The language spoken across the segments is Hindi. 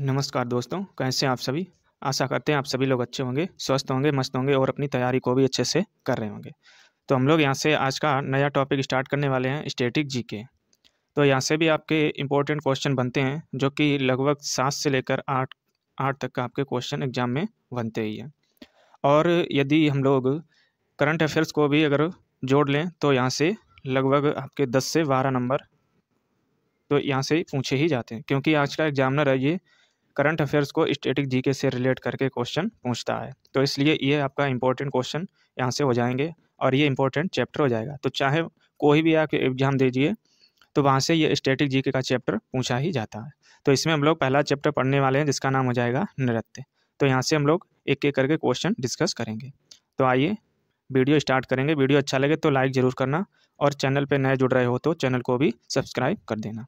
नमस्कार दोस्तों, कैसे हैं आप सभी। आशा करते हैं आप सभी लोग अच्छे होंगे, स्वस्थ होंगे, मस्त होंगे और अपनी तैयारी को भी अच्छे से कर रहे होंगे। तो हम लोग यहाँ से आज का नया टॉपिक स्टार्ट करने वाले हैं, स्टैटिक जीके। तो यहाँ से भी आपके इम्पोर्टेंट क्वेश्चन बनते हैं, जो कि लगभग 7 से लेकर 8 8 तक का आपके क्वेश्चन एग्जाम में बनते ही हैं। और यदि हम लोग करंट अफेयर्स को भी अगर जोड़ लें तो यहाँ से लगभग आपके 10 से 12 नंबर तो यहाँ से पूछे ही जाते हैं, क्योंकि आज का एग्जामिनर है ये करंट अफेयर्स को स्टैटिक जीके से रिलेट करके क्वेश्चन पूछता है। तो इसलिए ये आपका इंपॉर्टेंट क्वेश्चन यहाँ से हो जाएंगे और ये इंपॉर्टेंट चैप्टर हो जाएगा। तो चाहे कोई भी आप एग्जाम दीजिए तो वहाँ से ये स्टैटिक जीके का चैप्टर पूछा ही जाता है। तो इसमें हम लोग पहला चैप्टर पढ़ने वाले हैं, जिसका नाम हो जाएगा नृत्य। तो यहाँ से हम लोग एक एक करके क्वेश्चन डिस्कस करेंगे। तो आइए वीडियो स्टार्ट करेंगे। वीडियो अच्छा लगे तो लाइक ज़रूर करना और चैनल पर नए जुड़ रहे हो तो चैनल को भी सब्सक्राइब कर देना।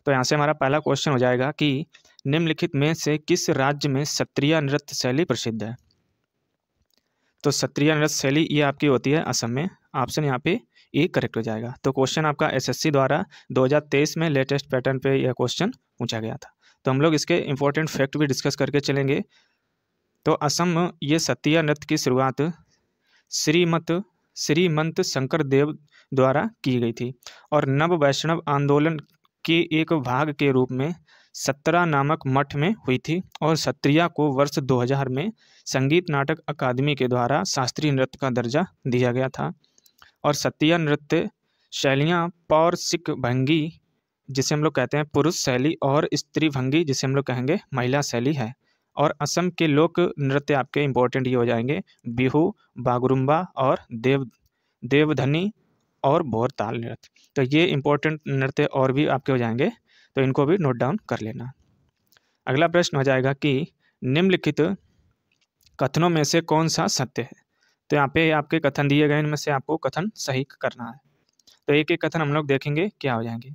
तो यहाँ से हमारा पहला क्वेश्चन हो जाएगा कि निम्नलिखित में से किस राज्य में सत्रिया नृत्य शैली प्रसिद्ध है। तो सत्रिया नृत्य शैली ये आपकी होती है असम में। ऑप्शन यहाँ पे ए करेक्ट हो जाएगा। तो क्वेश्चन आपका एसएससी द्वारा 2023 में लेटेस्ट पैटर्न पे यह क्वेश्चन पूछा गया था। तो हम लोग इसके इंपॉर्टेंट फैक्ट भी डिस्कस करके चलेंगे। तो असम ये सत्रिया नृत्य की शुरुआत श्रीमंत शंकर देव द्वारा की गई थी और नव वैष्णव आंदोलन के एक भाग के रूप में सत्रा नामक मठ में हुई थी। और सत्रिया को वर्ष 2000 में संगीत नाटक अकादमी के द्वारा शास्त्रीय नृत्य का दर्जा दिया गया था। और सत्रिया नृत्य शैलियाँ पौरसिक भंगी, जिसे हम लोग कहते हैं पुरुष शैली, और स्त्री भंगी, जिसे हम लोग कहेंगे महिला शैली है। और असम के लोक नृत्य आपके इंपॉर्टेंट ये हो जाएंगे बिहू, बागरुम्बा और देवधनी और भोरताल नृत्य। तो ये इंपॉर्टेंट नृत्य और भी आपके हो जाएंगे, तो इनको भी नोट डाउन कर लेना। अगला प्रश्न हो जाएगा कि निम्नलिखित कथनों में से कौन सा सत्य है। तो यहाँ पे आपके कथन दिए गए, इनमें से आपको कथन सही करना है। तो एक एक कथन हम लोग देखेंगे क्या हो जाएंगे।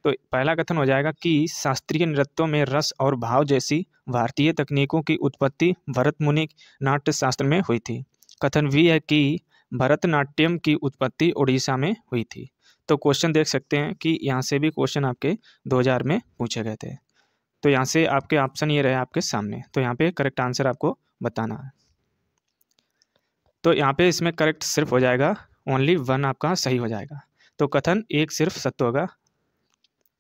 तो पहला कथन हो जाएगा कि शास्त्रीय नृत्यों में रस और भाव जैसी भारतीय तकनीकों की उत्पत्ति भरत मुनि नाट्य शास्त्र में हुई थी। कथन भी है कि भरतनाट्यम की उत्पत्ति उड़ीसा में हुई थी। तो क्वेश्चन देख सकते हैं कि यहाँ से भी क्वेश्चन आपके 2000 में पूछे गए थे। तो यहाँ से आपके ऑप्शन ये रहे आपके सामने। तो यहाँ पे करेक्ट आंसर आपको बताना है। तो यहाँ पे इसमें करेक्ट सिर्फ हो जाएगा ओनली 1 आपका सही हो जाएगा। तो कथन एक सिर्फ सत्य होगा।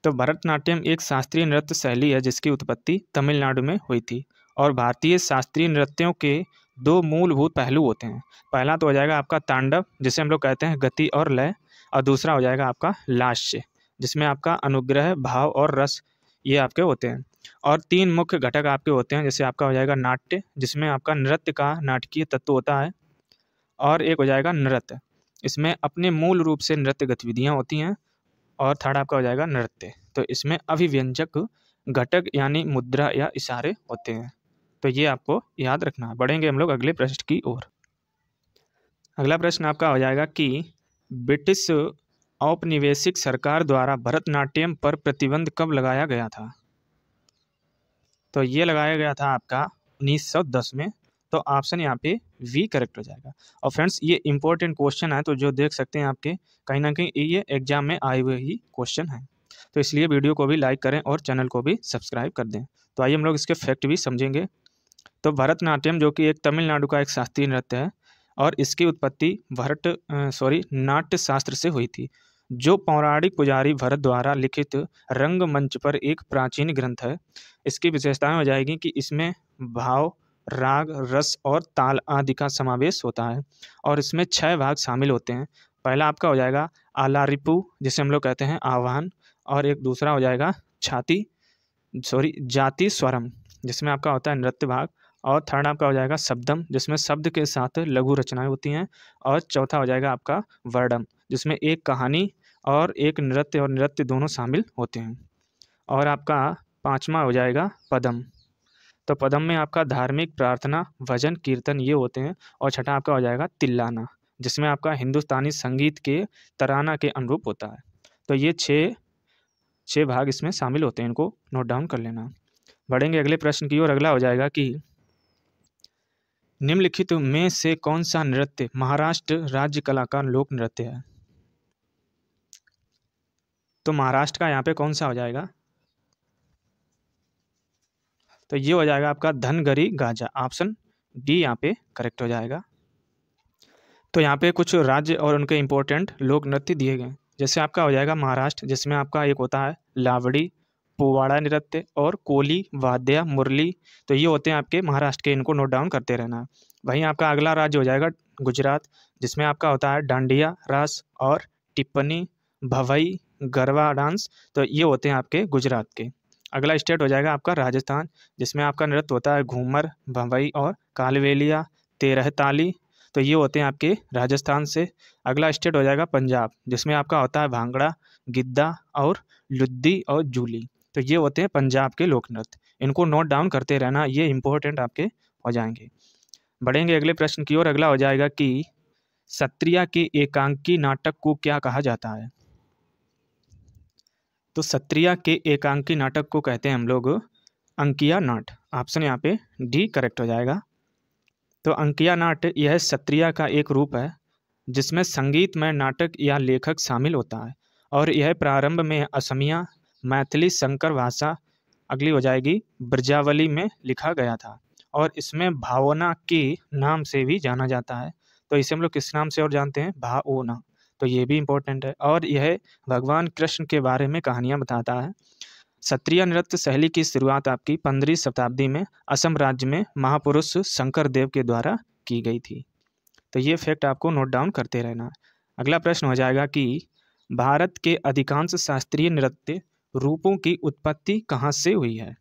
तो भरतनाट्यम एक शास्त्रीय नृत्य शैली है जिसकी उत्पत्ति तमिलनाडु में हुई थी। और भारतीय शास्त्रीय नृत्यों के 2 मूलभूत पहलू होते हैं। पहला तो हो जाएगा आपका तांडव, जिसे हम लोग कहते हैं गति और लय, और दूसरा हो जाएगा आपका लास्य, जिसमें आपका अनुग्रह, भाव और रस ये आपके होते हैं। और 3 मुख्य घटक आपके होते हैं, जैसे आपका हो जाएगा नाट्य, जिसमें आपका नृत्य का नाटकीय तत्व होता है। और एक हो जाएगा नृत्य, इसमें अपने मूल रूप से नृत्य गतिविधियाँ होती हैं। और थर्ड आपका हो जाएगा नृत्य, तो इसमें अभिव्यंजक घटक यानी मुद्रा या इशारे होते हैं। तो ये आपको याद रखना है। बढ़ेंगे हम लोग अगले प्रश्न की ओर। अगला प्रश्न आपका हो जाएगा कि ब्रिटिश औपनिवेशिक सरकार द्वारा भरतनाट्यम पर प्रतिबंध कब लगाया गया था। तो ये लगाया गया था आपका 1910 में। तो ऑप्शन यहाँ पे वी करेक्ट हो जाएगा। और फ्रेंड्स ये इंपॉर्टेंट क्वेश्चन है, तो जो देख सकते हैं आपके कहीं ना कहीं ये एग्जाम में आए हुए ही क्वेश्चन है। तो इसलिए वीडियो को भी लाइक करें और चैनल को भी सब्सक्राइब कर दें। तो आइए हम लोग इसके फैक्ट भी समझेंगे। तो भरतनाट्यम जो कि एक तमिलनाडु का एक शास्त्रीय नृत्य है, और इसकी उत्पत्ति नाट्य शास्त्र से हुई थी, जो पौराणिक पुजारी भरत द्वारा लिखित रंगमंच पर एक प्राचीन ग्रंथ है। इसकी विशेषताएं हो जाएगी कि इसमें भाव, राग, रस और ताल आदि का समावेश होता है। और इसमें 6 भाग शामिल होते हैं। पहला आपका हो जाएगा आलारिपु, जिसे हम लोग कहते हैं आह्वान। और एक दूसरा हो जाएगा जाति स्वरम, जिसमें आपका होता है नृत्य भाग। और थर्ड आपका हो जाएगा शब्दम, जिसमें शब्द के साथ लघु रचनाएं होती हैं। और चौथा हो जाएगा आपका वर्डम, जिसमें एक कहानी और एक नृत्य और नृत्य दोनों शामिल होते हैं। और आपका 5वां हो जाएगा पदम। तो पदम में आपका धार्मिक, प्रार्थना, भजन, कीर्तन ये होते हैं। और छठा आपका हो जाएगा तिल्लाना, जिसमें आपका हिंदुस्तानी संगीत के तराना के अनुरूप होता है। तो ये छः भाग इसमें शामिल होते हैं, इनको नोट डाउन कर लेना। बढ़ेंगे अगले प्रश्न की ओर। अगला हो जाएगा कि निम्नलिखित में से कौन सा नृत्य महाराष्ट्र राज्य कला का लोक नृत्य है। तो महाराष्ट्र का यहाँ पे कौन सा हो जाएगा। तो ये हो जाएगा आपका धनगरी गाजा, ऑप्शन डी यहाँ पे करेक्ट हो जाएगा। तो यहाँ पे कुछ राज्य और उनके इम्पोर्टेंट लोक नृत्य दिए गए हैं। जैसे आपका हो जाएगा महाराष्ट्र, जिसमें आपका एक होता है लावड़ी, पोवाड़ा नृत्य और कोली, वाद्या, मुरली। तो ये होते हैं आपके महाराष्ट्र के, इनको नोट डाउन करते रहना है। वहीं आपका अगला राज्य हो जाएगा गुजरात, जिसमें आपका होता है डांडिया रास और टिप्पणी, भवई, गरबा डांस। तो ये होते हैं आपके गुजरात के। अगला स्टेट हो जाएगा आपका राजस्थान, जिसमें आपका नृत्य होता है घूमर, भवई और कालबेलिया, तेरह ताली। तो ये होते हैं आपके राजस्थान से। अगला स्टेट हो जाएगा पंजाब, जिसमें आपका होता है भांगड़ा, गिद्दा और लुद्दी और जूली। तो ये होते हैं पंजाब के लोक नृत्य, इनको नोट डाउन करते रहना, ये इंपॉर्टेंट आपके हो जाएंगे। बढ़ेंगे अगले प्रश्न की ओर। अगला हो जाएगा कि सत्रिया के एकांकी नाटक को क्या कहा जाता है। तो सत्रिया के एकांकी नाटक को कहते हैं हम लोग अंकिया नाट, ऑप्शन यहाँ पे डी करेक्ट हो जाएगा। तो अंकिया नाट यह सत्रिया का एक रूप है जिसमें संगीतमय नाटक या लेखक शामिल होता है, और यह प्रारंभ में असमिया, मैथिली, संकर भाषा, अगली हो जाएगी ब्रजावली में लिखा गया था, और इसमें भावना के नाम से भी जाना जाता है। तो इसे हम लोग किस नाम से और जानते हैं, भावना। तो ये भी इम्पोर्टेंट है, और यह भगवान कृष्ण के बारे में कहानियाँ बताता है। सत्रिया नृत्य शैली की शुरुआत आपकी 15वीं शताब्दी में असम राज्य में महापुरुष शंकर देव के द्वारा की गई थी। तो ये फैक्ट आपको नोट डाउन करते रहना। अगला प्रश्न हो जाएगा कि भारत के अधिकांश शास्त्रीय नृत्य रूपों की उत्पत्ति कहाँ से हुई है।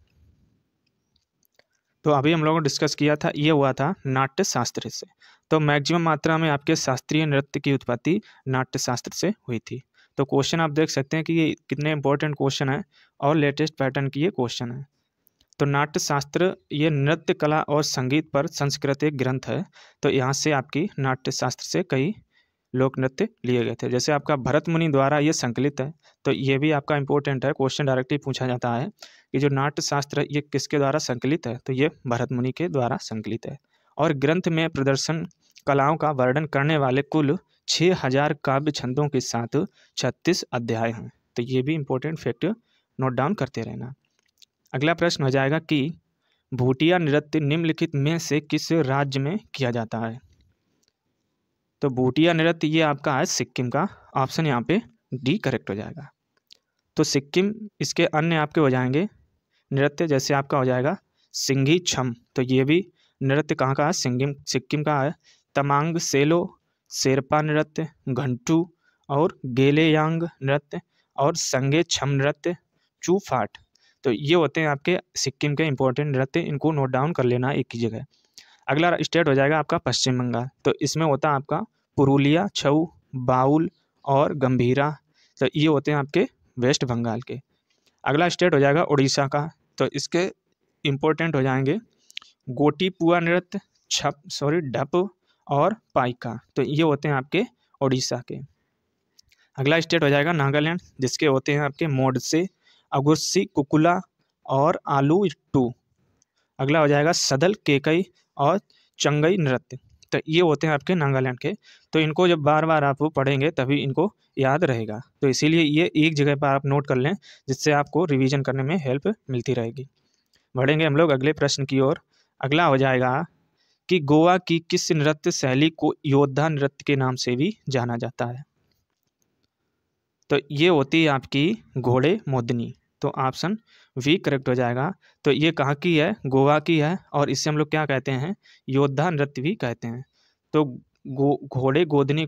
तो अभी हम लोगों ने डिस्कस किया था, ये हुआ था नाट्य शास्त्र से। तो मैक्सिमम मात्रा में आपके शास्त्रीय नृत्य की उत्पत्ति नाट्य शास्त्र से हुई थी। तो क्वेश्चन आप देख सकते हैं कि ये कितने इंपॉर्टेंट क्वेश्चन है और लेटेस्ट पैटर्न की ये क्वेश्चन है। तो नाट्य शास्त्र ये नृत्य कला और संगीत पर संस्कृत एक ग्रंथ है। तो यहाँ से आपकी नाट्य शास्त्र से कई लोक नृत्य लिए गए थे। जैसे आपका भरत मुनि द्वारा ये संकलित है, तो ये भी आपका इंपॉर्टेंट है, क्वेश्चन डायरेक्टली पूछा जाता है कि जो नाट्य शास्त्र ये किसके द्वारा संकलित है। तो ये भरत मुनि के द्वारा संकलित है, और ग्रंथ में प्रदर्शन कलाओं का वर्णन करने वाले कुल 6000 काव्य छंदों के साथ 36 अध्याय हैं। तो ये भी इंपॉर्टेंट फैक्ट नोट डाउन करते रहना। अगला प्रश्न हो जाएगा कि भूटिया नृत्य निम्नलिखित में से किस राज्य में किया जाता है। तो भूटिया नृत्य ये आपका है सिक्किम का, ऑप्शन यहाँ पे डी करेक्ट हो जाएगा। तो सिक्किम, इसके अन्य आपके हो जाएंगे नृत्य, जैसे आपका हो जाएगा सिंघी छम। तो ये भी नृत्य कहाँ का है, सिक्किम का है। तमांग सेलो, शेरपा नृत्य, घंटू और गेलेयांग नृत्य, और संगे छम नृत्य, चूफाट। तो ये होते हैं आपके सिक्किम के इंपॉर्टेंट नृत्य, इनको नोट डाउन कर लेना एक ही जगह। अगला स्टेट हो जाएगा आपका पश्चिम बंगाल। तो इसमें होता है आपका पुरुलिया, छऊ, बाउल और गंभीरा। तो ये होते हैं आपके वेस्ट बंगाल के। अगला स्टेट हो जाएगा उड़ीसा का। तो इसके इम्पोर्टेंट हो जाएंगे गोटीपुआ नृत्य, ढप और पाइका। तो ये होते हैं आपके उड़ीसा के। अगला स्टेट हो जाएगा नागालैंड, जिसके होते हैं आपके मोडसे, अगुस्सी, कुकुला और आलू टू। अगला हो जाएगा सदल, केकई और चंगई नृत्य। तो ये होते हैं आपके नागालैंड के। तो इनको जब बार बार आप पढ़ेंगे तभी इनको याद रहेगा, तो इसीलिए ये एक जगह पर आप नोट कर लें, जिससे आपको रिवीजन करने में हेल्प मिलती रहेगी। बढ़ेंगे हम लोग अगले प्रश्न की ओर। अगला हो जाएगा कि गोवा की किस नृत्य शैली को योद्धा नृत्य के नाम से भी जाना जाता है। तो ये होती है आपकी घोड़े मोदनी। तो ऑप्शन वी करेक्ट हो जाएगा। तो ये कहाँ की है, गोवा की है, और इसे हम लोग क्या कहते हैं, योद्धा नृत्य भी कहते हैं। तो घोड़े मोदनी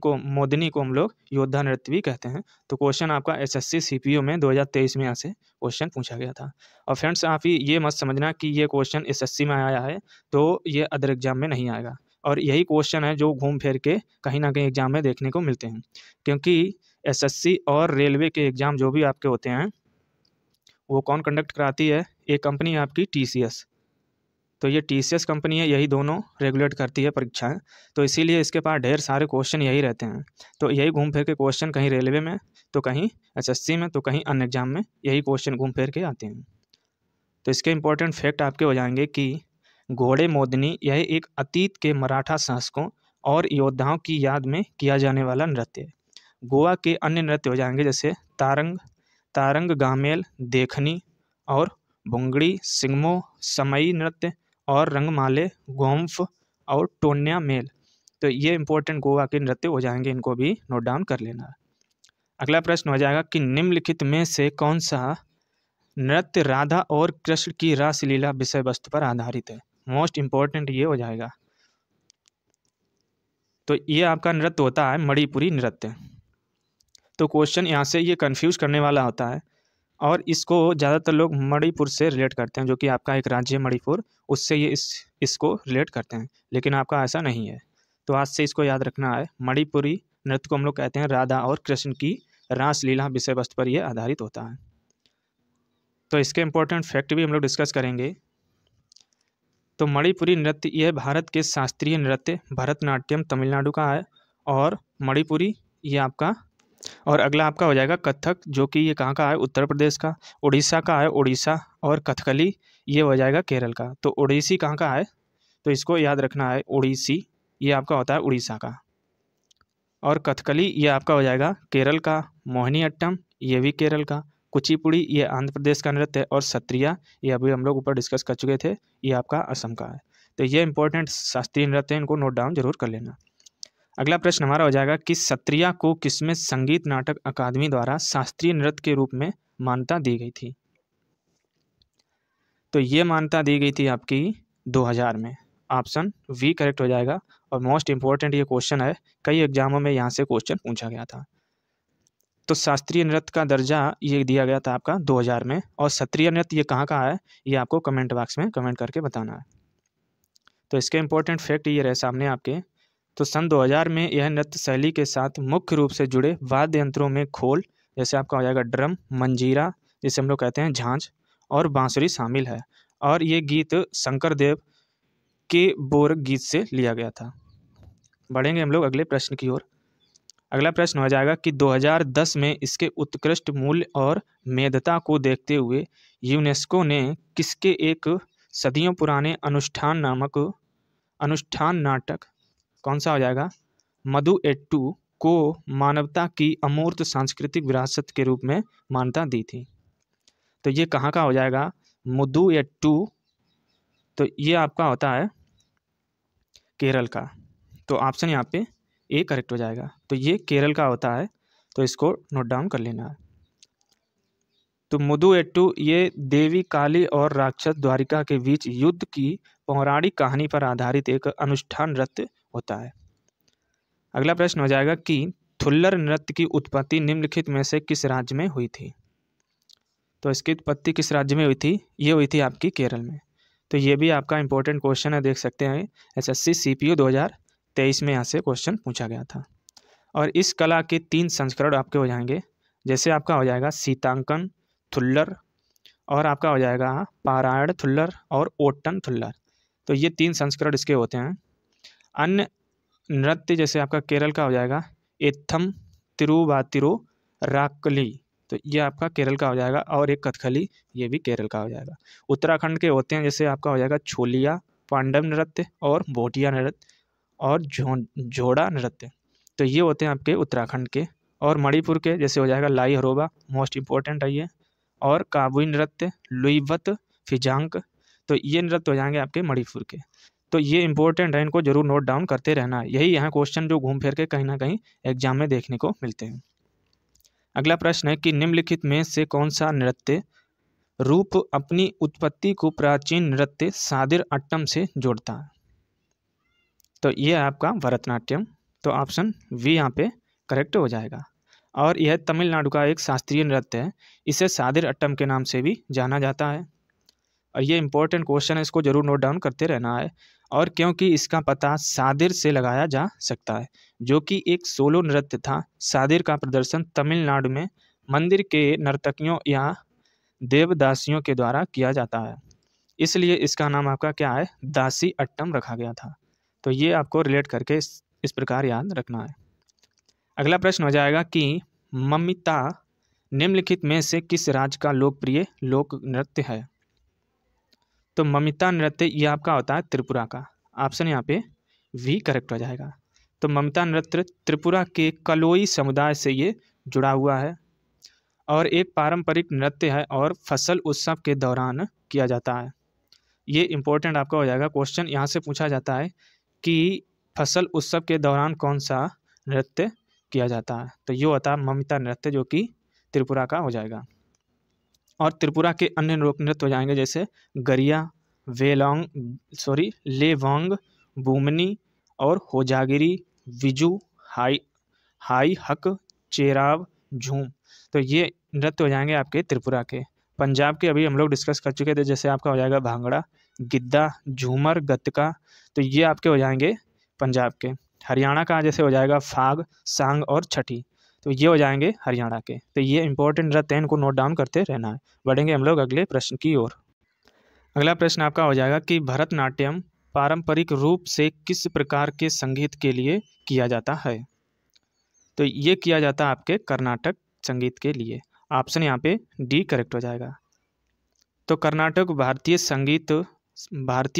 को हम लोग योद्धा नृत्य भी कहते हैं। तो क्वेश्चन आपका एसएससी सीपीओ में 2023 में यहाँ से क्वेश्चन पूछा गया था। और फ्रेंड्स आप ही ये मत समझना कि ये क्वेश्चन एसएससी में आया है तो ये अदर एग्जाम में नहीं आएगा, और यही क्वेश्चन है जो घूम फिर के कहीं ना कहीं एग्जाम में देखने को मिलते हैं। क्योंकि एसएससी और रेलवे के एग्ज़ाम जो भी आपके होते हैं वो कौन कंडक्ट कराती है, एक कंपनी है आपकी टीसीएस। तो ये टीसीएस कंपनी है, यही दोनों रेगुलेट करती है परीक्षाएं। तो इसीलिए इसके पास ढेर सारे क्वेश्चन यही रहते हैं। तो यही घूम फिर के क्वेश्चन कहीं रेलवे में, तो कहीं एसएससी में, तो कहीं अन्य एग्जाम में यही क्वेश्चन घूम फिर के आते हैं। तो इसके इंपॉर्टेंट फैक्ट आपके हो जाएंगे कि घोड़े मोदनी यह एक अतीत के मराठा शासकों और योद्धाओं की याद में किया जाने वाला नृत्य है। गोवा के अन्य नृत्य हो जाएंगे जैसे तारंग, गामेल, देखनी और भुंगड़ी, सिंगमो, समई नृत्य और रंगमाले, गोम्फ और टोन्या मेल। तो ये इंपॉर्टेंट गोवा के नृत्य हो जाएंगे, इनको भी नोट डाउन कर लेना है। अगला प्रश्न हो जाएगा कि निम्नलिखित में से कौन सा नृत्य राधा और कृष्ण की रासलीला विषय वस्तु पर आधारित है। मोस्ट इंपॉर्टेंट ये हो जाएगा। तो ये आपका नृत्य होता है मणिपुरी नृत्य। तो क्वेश्चन यहाँ से ये कंफ्यूज करने वाला होता है और इसको ज़्यादातर लोग मणिपुर से रिलेट करते हैं, जो कि आपका एक राज्य है मणिपुर, उससे ये इसको रिलेट करते हैं, लेकिन आपका ऐसा नहीं है। तो आज से इसको याद रखना है, मणिपुरी नृत्य को हम लोग कहते हैं राधा और कृष्ण की रासलीला विषय वस्तु पर यह आधारित होता है। तो इसके इंपॉर्टेंट फैक्ट भी हम लोग डिस्कस करेंगे। तो मणिपुरी नृत्य यह भारत के शास्त्रीय नृत्य भरतनाट्यम तमिलनाडु का है और मणिपुरी ये आपका, और अगला आपका हो जाएगा कथक, जो कि ये कहाँ का है, उत्तर प्रदेश का। उड़ीसा का है उड़ीसा, और कथकली ये हो जाएगा केरल का। तो ओडिसी कहाँ का है, तो इसको याद रखना है, ओडिसी ये आपका होता है उड़ीसा का। और कथकली ये आपका हो जाएगा केरल का। मोहिनीअट्टम ये भी केरल का। कुचिपुड़ी ये आंध्र प्रदेश का नृत्य है। और सत्रिया ये अभी हम लोग ऊपर डिस्कस कर चुके थे, ये आपका असम का है। तो ये इंपॉर्टेंट शास्त्रीय नृत्य है, इनको नोट डाउन जरूर कर लेना। अगला प्रश्न हमारा हो जाएगा कि सत्रिया को किसमें संगीत नाटक अकादमी द्वारा शास्त्रीय नृत्य के रूप में मान्यता दी गई थी। तो ये मान्यता दी गई थी आपकी 2000 में। ऑप्शन वी करेक्ट हो जाएगा। और मोस्ट इंपॉर्टेंट ये क्वेश्चन है, कई एग्जामों में यहाँ से क्वेश्चन पूछा गया था। तो शास्त्रीय नृत्य का दर्जा ये दिया गया था आपका 2000 में। और सत्रिय नृत्य ये कहाँ का है, ये आपको कमेंट बॉक्स में कमेंट करके बताना है। तो इसके इंपॉर्टेंट फैक्ट ये रहे सामने आपके। तो सन 2000 में यह नृत्य शैली के साथ मुख्य रूप से जुड़े वाद्य यंत्रों में खोल, जैसे आपका हो जाएगा ड्रम, मंजीरा जिसे हम लोग कहते हैं झांझ, और बांसुरी शामिल है। और ये गीत शंकर देव के बोर गीत से लिया गया था। बढ़ेंगे हम लोग अगले प्रश्न की ओर। अगला प्रश्न हो जाएगा कि 2010 में इसके उत्कृष्ट मूल्य और मेधता को देखते हुए यूनेस्को ने किसके एक सदियों पुराने अनुष्ठान नाटक कौन सा हो जाएगा, मधुएट्टू को मानवता की अमूर्त सांस्कृतिक विरासत के रूप में मान्यता दी थी। तो ये कहाँ का हो जाएगा, मधुएट्टू, तो ये आपका होता है केरल का। तो ऑप्शन यहाँ पे ए करेक्ट हो जाएगा। तो ये केरल का होता है, तो इसको नोट डाउन कर लेना है। तो मधुएट्टू ये देवी काली और राक्षस द्वारिका के बीच युद्ध की पौराणिक कहानी पर आधारित एक अनुष्ठान नृत्य होता है। अगला प्रश्न हो जाएगा कि थुल्लर नृत्य की उत्पत्ति निम्नलिखित में से किस राज्य में हुई थी। तो इसकी उत्पत्ति किस राज्य में हुई थी, ये हुई थी आपकी केरल में। तो ये भी आपका इंपॉर्टेंट क्वेश्चन है, देख सकते हैं SSC CPO 2023 में यहाँ से क्वेश्चन पूछा गया था। और इस कला के 3 संस्करण आपके हो जाएंगे, जैसे आपका हो जाएगा सीतांकन थुल्लर, और आपका हो जाएगा पारायण थुल्लर और ओट्टन थुल्लर। तो ये 3 संस्करण इसके होते हैं। अन्य नृत्य जैसे आपका केरल का हो जाएगा एथम तिरुवातिरो राकली, तो ये आपका केरल का हो जाएगा। और एक कथकली ये भी केरल का हो जाएगा। उत्तराखंड के होते हैं, जैसे आपका हो जाएगा छोलिया, पांडव नृत्य और भोटिया नृत्य और झोड़ा नृत्य, तो ये होते हैं आपके उत्तराखंड के। और मणिपुर के जैसे हो जाएगा लाई हरोबा, मोस्ट इंपॉर्टेंट है ये, और काबुई नृत्य, लुईवत, फिजांक, तो ये नृत्य हो जाएंगे आपके मणिपुर के। तो ये इंपॉर्टेंट है, इनको जरूर नोट डाउन करते रहना है। यही यहाँ क्वेश्चन जो घूम फिर के कहीं ना कहीं एग्जाम में देखने को मिलते हैं। अगला प्रश्न है कि निम्नलिखित में से कौन सा नृत्य रूप अपनी उत्पत्ति को प्राचीन नृत्य सादिर अट्टम से जोड़ता है। तो ये है आपका भरतनाट्यम। तो ऑप्शन वी यहाँ पे करेक्ट हो जाएगा। और यह तमिलनाडु का एक शास्त्रीय नृत्य है, इसे सादिर अट्टम के नाम से भी जाना जाता है। और ये इंपॉर्टेंट क्वेश्चन है, इसको जरूर नोट डाउन करते रहना है। और क्योंकि इसका पता सादिर से लगाया जा सकता है, जो कि एक सोलो नृत्य था। सादिर का प्रदर्शन तमिलनाडु में मंदिर के नर्तकियों या देवदासियों के द्वारा किया जाता है, इसलिए इसका नाम आपका क्या है, दासी अट्टम रखा गया था। तो ये आपको रिलेट करके इस प्रकार याद रखना है। अगला प्रश्न हो जाएगा कि ममिता निम्नलिखित में से किस राज्य का लोकप्रिय लोक नृत्य है। तो ममिता नृत्य ये आपका होता है त्रिपुरा का। ऑप्शन यहाँ पे वी करेक्ट हो जाएगा। तो ममिता नृत्य त्रिपुरा के कलोई समुदाय से ये जुड़ा हुआ है। और एक पारंपरिक नृत्य है और फसल उत्सव के दौरान किया जाता है। ये इम्पोर्टेंट आपका हो जाएगा। क्वेश्चन यहाँ से पूछा जाता है कि फसल उत्सव के दौरान कौन सा नृत्य किया जाता है, तो ये होता है ममिता नृत्य, जो कि त्रिपुरा का हो जाएगा। और त्रिपुरा के अन्य लोक नृत्य हो जाएंगे जैसे गरिया, लेवांग, बुमनी और होजागिरी, विजू, हाई हाई हक, चेराव, झूम। तो ये नृत्य हो जाएंगे आपके त्रिपुरा के। पंजाब के अभी हम लोग डिस्कस कर चुके थे, जैसे आपका हो जाएगा भांगड़ा, गिद्दा, झूमर, गतका। तो ये आपके हो जाएंगे पंजाब के। हरियाणा का जैसे हो जाएगा फाग, सांग और छठी। तो ये हो जाएंगे हरियाणा के। तो ये इंपॉर्टेंट नृत्य है, इनको नोट डाउन करते रहना है। बढ़ेंगे हम लोग अगले प्रश्न की ओर। अगला प्रश्न आपका हो जाएगा कि भरतनाट्यम पारंपरिक रूप से किस प्रकार के संगीत के लिए किया जाता है। तो ये किया जाता है आपके कर्नाटक संगीत के लिए। ऑप्शन यहाँ पे डी करेक्ट हो जाएगा। तो कर्नाटक भारतीय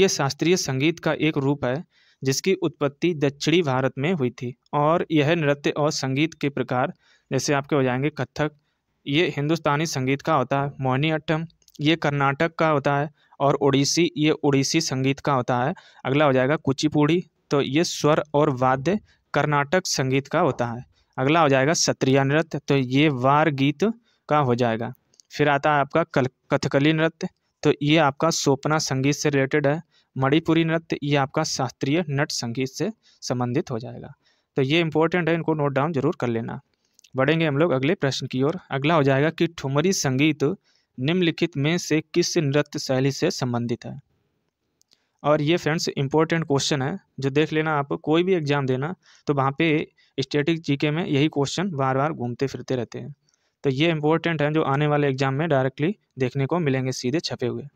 शास्त्रीय संगीत का एक रूप है जिसकी उत्पत्ति दक्षिणी भारत में हुई थी, और यह नृत्य और संगीत के प्रकार जैसे आपके हो जाएंगे कथक, ये हिंदुस्तानी संगीत का होता है। मोहिनीअट्टम ये कर्नाटक का होता है, और ओडिसी ये ओडिसी संगीत का होता है। अगला हो जाएगा कुचिपुड़ी, तो ये स्वर और वाद्य कर्नाटक संगीत का होता है। अगला हो जाएगा सत्रिया नृत्य, तो ये वार गीत का हो जाएगा। फिर आता है आपका कथकली नृत्य, तो ये आपका सोपना संगीत से रिलेटेड है। मणिपुरी नृत्य ये आपका शास्त्रीय नट संगीत से संबंधित हो जाएगा। तो ये इंपॉर्टेंट है, इनको नोट डाउन जरूर कर लेना। बढ़ेंगे हम लोग अगले प्रश्न की ओर। अगला हो जाएगा कि ठुमरी संगीत निम्नलिखित में से किस नृत्य शैली से संबंधित है। और ये फ्रेंड्स इंपॉर्टेंट क्वेश्चन है, जो देख लेना। आप कोई भी एग्जाम देना तो वहाँ पे स्टैटिक जीके में यही क्वेश्चन बार बार घूमते फिरते रहते हैं। तो ये इंपॉर्टेंट है, जो आने वाले एग्जाम में डायरेक्टली देखने को मिलेंगे सीधे छपे हुए।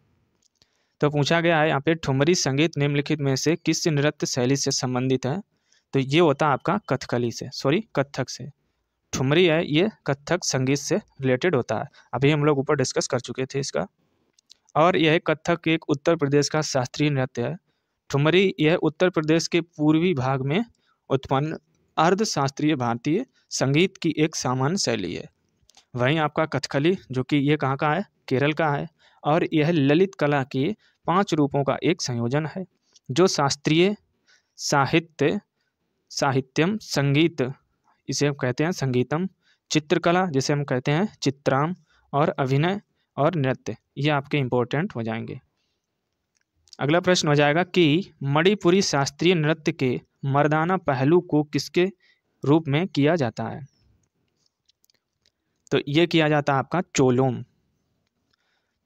तो पूछा गया है यहाँ पे ठुमरी संगीत निम्नलिखित में से किस नृत्य शैली से संबंधित है। तो ये होता है आपका कथक से। ठुमरी है ये कथक संगीत से रिलेटेड होता है, अभी हम लोग ऊपर डिस्कस कर चुके थे इसका। और यह कथक एक उत्तर प्रदेश का शास्त्रीय नृत्य है। ठुमरी यह उत्तर प्रदेश के पूर्वी भाग में उत्पन्न अर्ध शास्त्रीय भारतीय संगीत की एक सामान्य शैली है। वहीं आपका कथकली जो कि ये कहाँ का है, केरल का है, और यह ललित कला के 5 रूपों का एक संयोजन है, जो शास्त्रीय साहित्यम, संगीत इसे हम कहते हैं संगीतम, चित्रकला जिसे हम कहते हैं चित्राम, और अभिनय और नृत्य, ये आपके इंपॉर्टेंट हो जाएंगे। अगला प्रश्न हो जाएगा कि मणिपुरी शास्त्रीय नृत्य के मर्दाना पहलू को किसके रूप में किया जाता है। तो ये किया जाता है आपका चोलोम।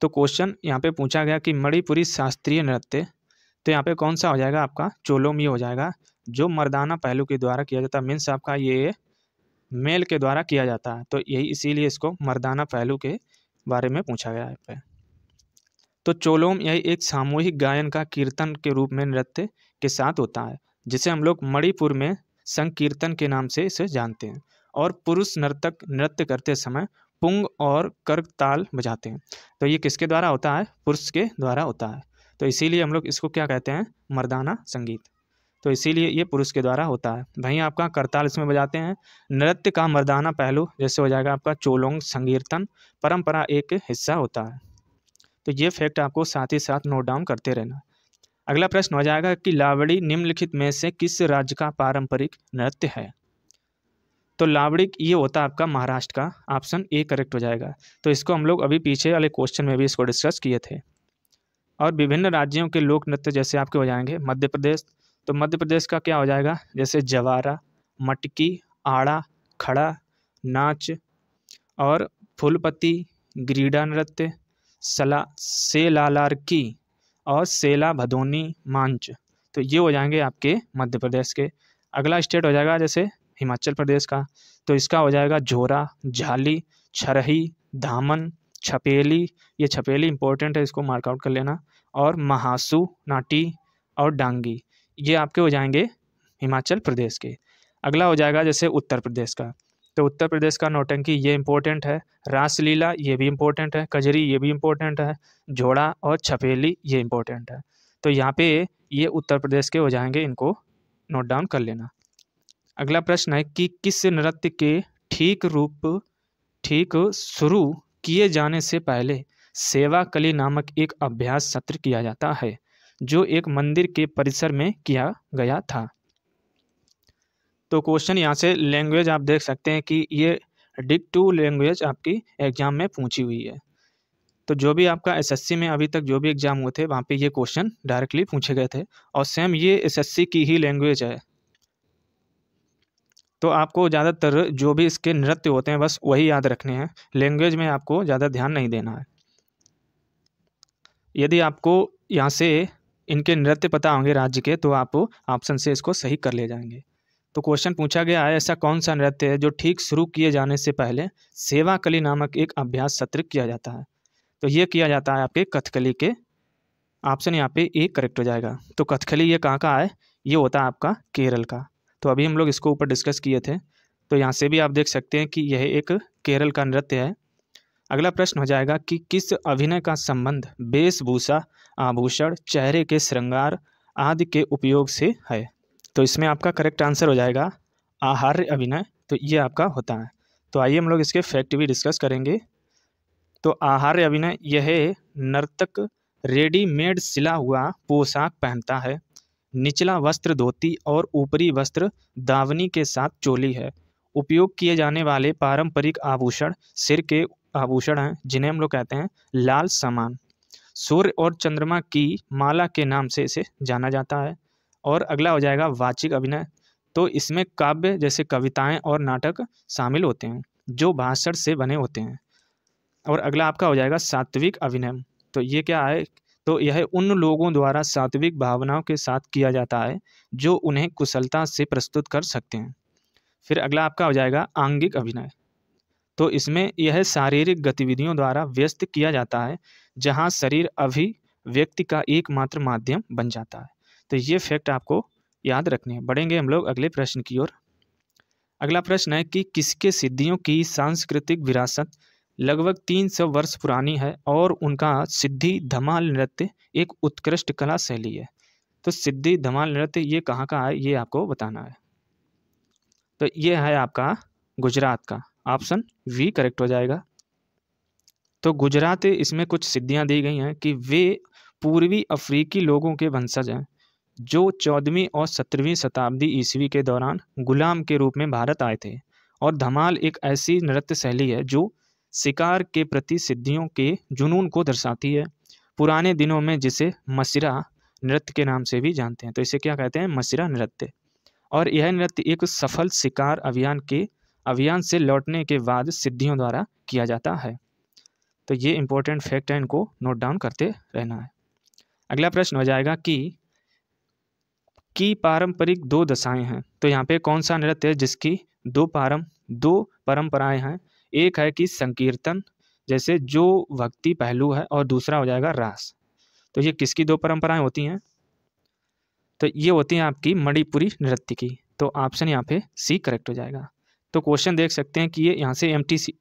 तो क्वेश्चन यहाँ पे पूछा गया कि मणिपुरी शास्त्रीय नृत्य, तो यहाँ पे कौन सा हो जाएगा आपका चोलोम, ये हो जाएगा जो मर्दाना पहलू के द्वारा किया जाता है। मीन्स आपका ये मेल के द्वारा किया जाता है, तो यही इसीलिए इसको मर्दाना पहलू के बारे में पूछा गया है। तो चोलोम यही एक सामूहिक गायन का कीर्तन के रूप में नृत्य के साथ होता है, जिसे हम लोग मणिपुर में संकीर्तन के नाम से इसे जानते हैं। और पुरुष नर्तक नृत्य करते समय पुंग और कर्क ताल बजाते हैं। तो ये किसके द्वारा होता है, पुरुष के द्वारा होता है। तो इसीलिए हम लोग इसको क्या कहते हैं, मर्दाना संगीत। तो इसीलिए ये पुरुष के द्वारा होता है। वहीं आपका करताल इसमें बजाते हैं। नृत्य का मर्दाना पहलू जैसे हो जाएगा आपका चोलोंग संकीर्तन परंपरा एक हिस्सा होता है। तो ये फैक्ट आपको साथ ही साथ नोट डाउन करते रहना। अगला प्रश्न हो जाएगा कि लावड़ी निम्नलिखित में से किस राज्य का पारंपरिक नृत्य है। तो लावड़ी ये होता है आपका महाराष्ट्र का। ऑप्शन ए करेक्ट हो जाएगा। तो इसको हम लोग अभी पीछे वाले क्वेश्चन में भी इसको डिस्कस किए थे। और विभिन्न राज्यों के लोक नृत्य जैसे आपके हो जाएंगे मध्य प्रदेश, तो मध्य प्रदेश का क्या हो जाएगा, जैसे जवारा, मटकी, आड़ा, खड़ा, नाच और फूलपति, ग्रीडा नृत्य, सेलालारकी और सेला भदोनी मांच। तो ये हो जाएंगे आपके मध्य प्रदेश के। अगला स्टेट हो जाएगा जैसे हिमाचल प्रदेश का, तो इसका हो जाएगा झोरा, झाली, छरही, धामन, छपेली। ये छपेली इंपॉर्टेंट है, इसको मार्कआउट कर लेना। और महासू, नाटी और डांगी, ये आपके हो जाएंगे हिमाचल प्रदेश के। अगला हो जाएगा जैसे उत्तर प्रदेश का, तो उत्तर प्रदेश का नौटंकी ये इंपॉर्टेंट है। रासलीला ये भी इंपॉर्टेंट है। कजरी ये भी इंपॉर्टेंट है। झोड़ा और छपेली ये इंपॉर्टेंट है। तो यहाँ पे ये उत्तर प्रदेश के हो जाएंगे, इनको नोट डाउन कर लेना। अगला प्रश्न है कि किस नृत्य के ठीक शुरू किए जाने से पहले सेवा कली नामक एक अभ्यास सत्र किया जाता है, जो एक मंदिर के परिसर में किया गया था। तो क्वेश्चन यहाँ से लैंग्वेज आप देख सकते हैं कि ये डिक्टिव लैंग्वेज आपकी एग्जाम में पूछी हुई है। तो जो भी आपका एसएससी में अभी तक जो भी एग्जाम हुए थे वहाँ पे ये क्वेश्चन डायरेक्टली पूछे गए थे, और सेम ये एसएससी की ही लैंग्वेज है। तो आपको ज़्यादातर जो भी इसके नृत्य होते हैं बस वही याद रखने हैं, लैंग्वेज में आपको ज़्यादा ध्यान नहीं देना है। यदि आपको यहाँ से इनके नृत्य पता होंगे राज्य के, तो आप ऑप्शन से इसको सही कर ले जाएंगे। तो क्वेश्चन पूछा गया है, ऐसा कौन सा नृत्य है जो ठीक शुरू किए जाने से पहले सेवा कली नामक एक अभ्यास सत्र किया जाता है? तो ये किया जाता है आपके कथकली के। ऑप्शन यहाँ पे ए करेक्ट हो जाएगा। तो कथकली ये कहाँ का है? ये होता है आपका केरल का। तो अभी हम लोग इसको ऊपर डिस्कस किए थे, तो यहाँ से भी आप देख सकते हैं कि यह एक केरल का नृत्य है। अगला प्रश्न हो जाएगा कि किस अभिनय का संबंध वेशभूषा, आभूषण, चेहरे के श्रृंगार आदि के उपयोग से है? तो इसमें आपका करेक्ट आंसर हो जाएगा आहार्य अभिनय। तो ये आपका होता है। तो आइए हम लोग इसके फैक्ट भी डिस्कस करेंगे। तो आहार्य अभिनय यह नर्तक रेडीमेड सिला हुआ पोशाक पहनता है। निचला वस्त्र धोती और ऊपरी वस्त्र दावनी के साथ चोली है। उपयोग किए जाने वाले पारंपरिक आभूषण सिर के आभूषण हैं, जिन्हें हम लोग कहते हैं लाल सामान। सूर्य और चंद्रमा की माला के नाम से इसे जाना जाता है। और अगला हो जाएगा वाचिक अभिनय। तो इसमें काव्य जैसे कविताएं और नाटक शामिल होते हैं, जो भाषण से बने होते हैं। और अगला आपका हो जाएगा सात्विक अभिनय। तो ये क्या है? तो यह उन लोगों द्वारा सात्विक भावनाओं के साथ किया जाता है जो उन्हें कुशलता से प्रस्तुत कर सकते हैं। फिर अगला आपका हो जाएगा आंगिक अभिनय। तो इसमें यह शारीरिक गतिविधियों द्वारा व्यस्त किया जाता है, जहां शरीर अभिव्यक्ति का एकमात्र माध्यम बन जाता है। तो ये फैक्ट आपको याद रखने हैं। बढ़ेंगे हम लोग अगले प्रश्न की ओर। अगला प्रश्न है कि किसके सिद्धियों की सांस्कृतिक विरासत लगभग 300 वर्ष पुरानी है और उनका सिद्धि धमाल नृत्य एक उत्कृष्ट कला शैली है? तो सिद्धि धमाल नृत्य ये कहाँ का है, ये आपको बताना है। तो ये है आपका गुजरात का। ऑप्शन वी करेक्ट हो जाएगा। तो गुजरात, इसमें कुछ सिद्धियां दी गई हैं कि वे पूर्वी अफ्रीकी लोगों के वंशज हैं जो 14वीं और 17वीं शताब्दी ईस्वी के दौरान गुलाम के रूप में भारत आए थे। और धमाल एक ऐसी नृत्य शैली है जो शिकार के प्रति सिद्धियों के जुनून को दर्शाती है। पुराने दिनों में जिसे मसिरा नृत्य के नाम से भी जानते हैं। तो इसे क्या कहते हैं? मसिरा नृत्य। और यह नृत्य एक सफल शिकार अभियान से लौटने के बाद सिद्धियों द्वारा किया जाता है। तो ये इंपॉर्टेंट फैक्ट है, इनको नोट डाउन करते रहना है। अगला प्रश्न हो जाएगा कि पारंपरिक 2 दशाएं हैं। तो यहाँ पे कौन सा नृत्य है जिसकी दो परंपराएं हैं? एक है कि संकीर्तन, जैसे जो भक्ति पहलू है, और दूसरा हो जाएगा रास। तो ये किसकी 2 परंपराएं होती हैं? तो ये होती हैं आपकी मणिपुरी नृत्य की। तो ऑप्शन यहाँ पे सी करेक्ट हो जाएगा। तो क्वेश्चन देख सकते हैं कि ये यहाँ से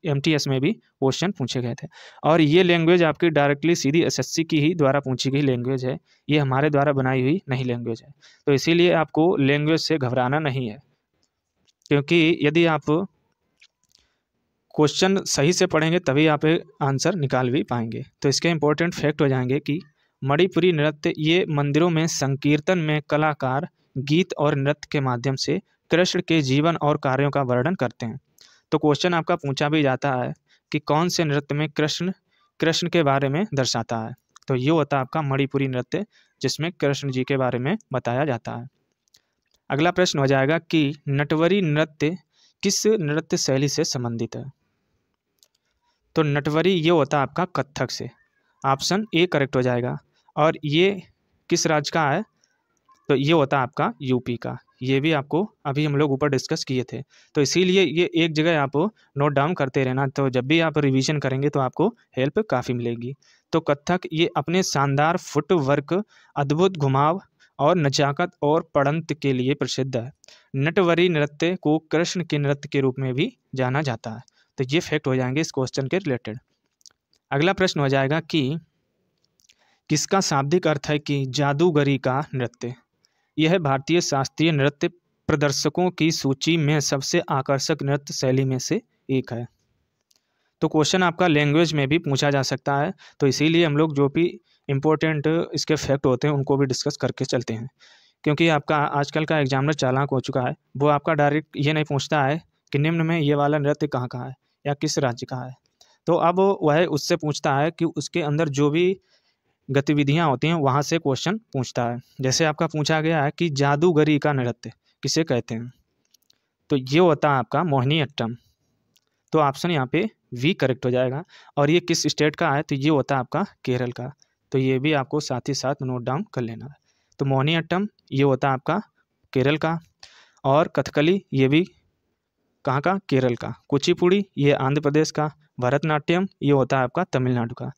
MTS में भी क्वेश्चन पूछे गए थे। और ये लैंग्वेज आपकी डायरेक्टली सीधी SSC की ही द्वारा पूछी गई लैंग्वेज है, ये हमारे द्वारा बनाई हुई नहीं लैंग्वेज है। तो इसीलिए आपको लैंग्वेज से घबराना नहीं है, क्योंकि यदि आप क्वेश्चन सही से पढ़ेंगे तभी आप आंसर निकाल भी पाएंगे। तो इसके इंपॉर्टेंट फैक्ट हो जाएंगे कि मणिपुरी नृत्य ये मंदिरों में संकीर्तन में कलाकार गीत और नृत्य के माध्यम से कृष्ण के जीवन और कार्यों का वर्णन करते हैं। तो क्वेश्चन आपका पूछा भी जाता है कि कौन से नृत्य में कृष्ण के बारे में दर्शाता है? तो ये होता है आपका मणिपुरी नृत्य, जिसमें कृष्ण जी के बारे में बताया जाता है। अगला प्रश्न हो जाएगा कि नटवरी नृत्य किस नृत्य शैली से संबंधित है? तो नटवरी ये होता है आपका कथक से। ऑप्शन ए करेक्ट हो जाएगा। और ये किस राज्य का है? तो ये होता है आपका यूपी का। ये भी आपको अभी हम लोग ऊपर डिस्कस किए थे। तो इसीलिए ये एक जगह आप नोट डाउन करते रहना, तो जब भी आप रिवीजन करेंगे तो आपको हेल्प काफ़ी मिलेगी। तो कथक ये अपने शानदार फुटवर्क, अद्भुत घुमाव और नजाकत और पड़ंत के लिए प्रसिद्ध है। नटवरी नृत्य को कृष्ण के नृत्य के रूप में भी जाना जाता है। तो ये फैक्ट हो जाएंगे इस क्वेश्चन के रिलेटेड। अगला प्रश्न हो जाएगा कि किसका शाब्दिक अर्थ है कि जादूगरी का नृत्य? यह भारतीय शास्त्रीय नृत्य प्रदर्शकों की सूची में सबसे आकर्षक नृत्य शैली में से एक है। तो क्वेश्चन आपका लैंग्वेज में भी पूछा जा सकता है, तो इसीलिए हम लोग जो भी इम्पोर्टेंट इसके फैक्ट होते हैं उनको भी डिस्कस करके चलते हैं। क्योंकि आपका आजकल का एग्जामिनर चालाक हो चुका है, वो आपका डायरेक्ट ये नहीं पूछता है कि निम्न में ये वाला नृत्य कहाँ का है या किस राज्य का है। तो अब वह उससे पूछता है कि उसके अंदर जो भी गतिविधियाँ होती हैं वहाँ से क्वेश्चन पूछता है। जैसे आपका पूछा गया है कि जादूगरी का नृत्य किसे कहते हैं, तो ये होता है आपका मोहिनीअट्टम। तो ऑप्शन यहाँ पे वी करेक्ट हो जाएगा। और ये किस स्टेट का है, तो ये होता है आपका केरल का। तो ये भी आपको साथ ही साथ नोट डाउन कर लेना है। तो मोहिनीअट्टम ये होता है आपका केरल का, और कथकली ये भी कहाँ का, केरल का। कुचिपुड़ी ये आंध्र प्रदेश का। भरतनाट्यम ये होता है आपका तमिलनाडु का।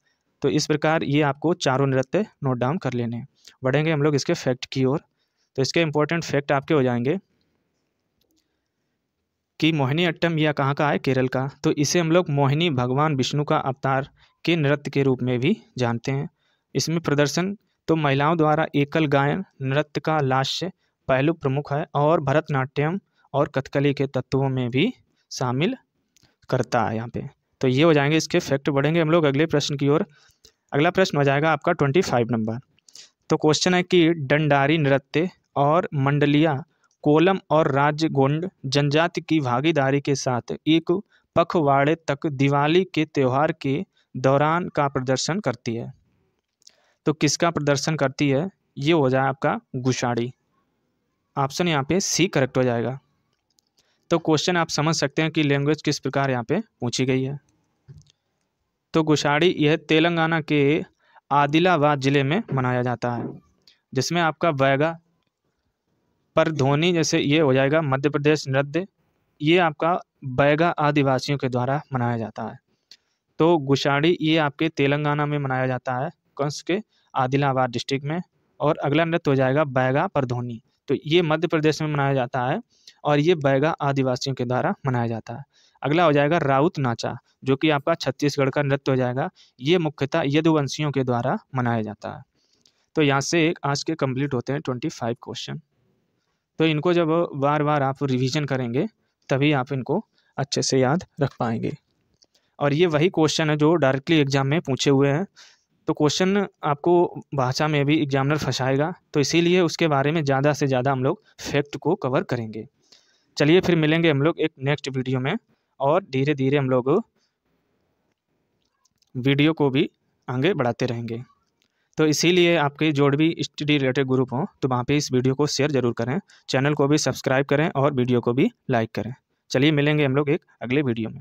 तो इस प्रकार ये आपको चारों नृत्य नोट डाउन कर लेने हैं। बढ़ेंगे हम लोग इसके फैक्ट की ओर। तो इसके इंपॉर्टेंट फैक्ट आपके हो जाएंगे कि मोहिनीअट्टम यह कहाँ का है, केरल का। तो इसे हम लोग मोहिनी भगवान विष्णु का अवतार के नृत्य के रूप में भी जानते हैं। इसमें प्रदर्शन तो महिलाओं द्वारा एकल गायन नृत्य का लास्य पहलू प्रमुख है, और भरतनाट्यम और कथकली के तत्वों में भी शामिल करता है यहाँ पे। तो ये हो जाएंगे इसके फैक्ट। बढ़ेंगे हम लोग अगले प्रश्न की ओर। अगला प्रश्न हो जाएगा आपका 25 नंबर। तो क्वेश्चन है कि डंडारी नृत्य और मंडलिया कोलम और राज्य गोंड जनजाति की भागीदारी के साथ एक पखवाड़े तक दिवाली के त्यौहार के दौरान का प्रदर्शन करती है। तो किसका प्रदर्शन करती है, ये हो जाए आपका गुशाड़ी। ऑप्शन यहाँ पे सी करेक्ट हो जाएगा। तो क्वेश्चन आप समझ सकते हैं कि लैंग्वेज किस प्रकार यहाँ पे पूछी गई है। तो गुशाड़ी यह तेलंगाना के आदिलाबाद ज़िले में मनाया जाता है, जिसमें आपका बैगा पर ध्वनि जैसे ये हो जाएगा मध्य प्रदेश नृत्य, ये आपका बैगा आदिवासियों के द्वारा मनाया जाता है। तो गुशाड़ी ये आपके तेलंगाना में मनाया जाता है, कौन के, आदिलाबाद डिस्ट्रिक्ट में। और अगला नृत्य हो जाएगा बैगा पर ध्वनि, तो ये मध्य प्रदेश में मनाया जाता है, और ये बैगा आदिवासियों के द्वारा मनाया जाता है। अगला हो जाएगा राउत नाचा, जो कि आपका छत्तीसगढ़ का नृत्य हो जाएगा। ये मुख्यतः यदुवंशियों के द्वारा मनाया जाता है। तो यहाँ से आज के कंप्लीट होते हैं 25 क्वेश्चन। तो इनको जब बार बार आप रिवीजन करेंगे तभी आप इनको अच्छे से याद रख पाएंगे। और ये वही क्वेश्चन है जो डायरेक्टली एग्जाम में पूछे हुए हैं। तो क्वेश्चन आपको भाषा में भी एग्जामिनर फंसाएगा, तो इसीलिए उसके बारे में ज़्यादा से ज़्यादा हम लोग फैक्ट को कवर करेंगे। चलिए फिर मिलेंगे हम लोग एक नेक्स्ट वीडियो में, और धीरे धीरे हम लोग वीडियो को भी आगे बढ़ाते रहेंगे। तो इसीलिए आपके जो भी स्टडी रिलेटेड ग्रुप हों तो वहाँ पे इस वीडियो को शेयर ज़रूर करें, चैनल को भी सब्सक्राइब करें और वीडियो को भी लाइक करें। चलिए मिलेंगे हम लोग एक अगले वीडियो में।